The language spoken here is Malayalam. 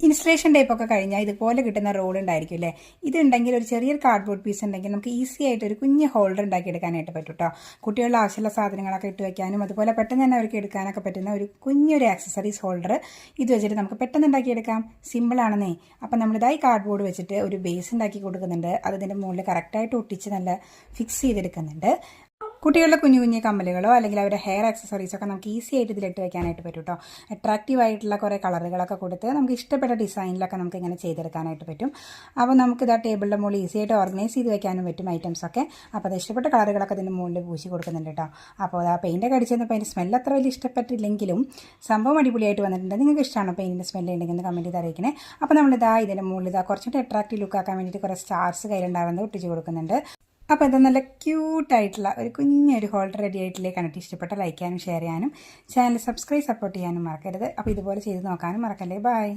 ഇൻസ്റ്റലേഷൻ ടൈപ്പൊക്കെ കഴിഞ്ഞാൽ ഇതുപോലെ കിട്ടുന്ന റോൾ ഉണ്ടായിരിക്കും അല്ലേ. ഇതുണ്ടെങ്കിൽ ഒരു ചെറിയൊരു കാർഡ്ബോർഡ് പീസ് ഉണ്ടെങ്കിൽ നമുക്ക് ഈസി ആയിട്ട് ഒരു കുഞ്ഞ് ഹോൾഡർ ഉണ്ടാക്കിയെടുക്കാനായിട്ട് പറ്റും കേട്ടോ. കുട്ടികളുടെ ആവശ്യമുള്ള സാധനങ്ങളൊക്കെ ഇട്ട് വയ്ക്കാനും അതുപോലെ പെട്ടെന്ന് തന്നെ അവർക്ക് എടുക്കാനൊക്കെ പറ്റുന്ന ഒരു കുഞ്ഞൊരു ആക്സസറീസ് ഹോൾഡർ ഇത് വെച്ചിട്ട് നമുക്ക് പെട്ടെന്ന് ഉണ്ടാക്കിയെടുക്കാം. സിമ്പിളാണെന്നേ. അപ്പം നമ്മളിതായി കാർഡ്ബോർഡ് വെച്ചിട്ട് ഒരു ബേസ് ഉണ്ടാക്കി കൊടുക്കുന്നുണ്ട്. അത് ഇതിൻ്റെ മുകളിൽ കറക്റ്റായിട്ട് ഒട്ടിച്ച് നല്ല ഫിക്സ് ചെയ്തെടുക്കുന്നുണ്ട്. കുട്ടികളുടെ കുഞ്ഞു കുഞ്ഞു കമ്മലുകളോ അല്ലെങ്കിൽ അവരുടെ ഹെയർ ആക്സസറീസൊക്കെ നമുക്ക് ഈസി ആയിട്ട് ഇതിലിട്ട് വെക്കാനായിട്ട് പറ്റും കേട്ടോ. അട്രാക്റ്റീവ് ആയിട്ടുള്ള കുറേ കളറുകളൊക്കെ കൊടുത്ത് നമുക്ക് ഇഷ്ടപ്പെട്ട ഡിസൈനിലൊക്കെ നമുക്ക് ഇങ്ങനെ ചെയ്തെടുക്കാനായിട്ട് പറ്റും. അപ്പോൾ നമുക്ക് ഇതാ ടേബിളിൻ്റെ മുകളിൽ ഈസി ആയിട്ട് ഓർഗനൈസ് ചെയ്ത് വെക്കാനും പറ്റും ഐറ്റംസൊക്കെ. അപ്പോൾ അത് ഇഷ്ടപ്പെട്ട കളറുകളൊക്കെ ഇതിൻ്റെ മുകളിൽ പൂശി കൊടുക്കുന്നുണ്ട് കേട്ടോ. അപ്പോൾ ആ പെയിൻ്റൊക്കെ അടിച്ചപ്പോൾ അതിൻ്റെ സ്മെല്ല് അത്ര വലിയ ഇഷ്ടപ്പെട്ടില്ലെങ്കിലും സംഭവം അടിപൊളിയായിട്ട് വന്നിട്ടുണ്ട്. നിങ്ങൾക്ക് ഇഷ്ടമാണോ പെയിൻറ്റിൻ്റെ സ്മെല്ല് ഉണ്ടെങ്കിൽ ഒന്ന് കമൻറ്റ് ചെയ്ത് അറിയിക്കണേ. അപ്പോൾ നമ്മളിതാ ഇതിൻ്റെ മുകളിൽ ഇതാ കുറച്ചുകൂടി അട്രാക്റ്റീവ് ലുക്ക് ആക്കാൻ വേണ്ടിയിട്ട് കുറേ സ്റ്റാർസ് കയ്യിലുണ്ടാകുന്നത് ഒട്ടിച്ച് കൊടുക്കുന്നുണ്ട്. അപ്പോൾ ഇത് നല്ല ക്യൂട്ടായിട്ടുള്ള ഒരു കുഞ്ഞൊരു ഹോൾഡർ റെഡി ആയിട്ടില്ലേ. കണ്ടിട്ട് ഇഷ്ടപ്പെട്ട ലൈക്ക് ചെയ്യാനും ഷെയർ ചെയ്യാനും ചാനൽ സബ്സ്ക്രൈബ് സപ്പോർട്ട് ചെയ്യാനും മറക്കരുത്. അപ്പോൾ ഇതുപോലെ ചെയ്ത് നോക്കാനും മറക്കല്ലേ. ബൈ.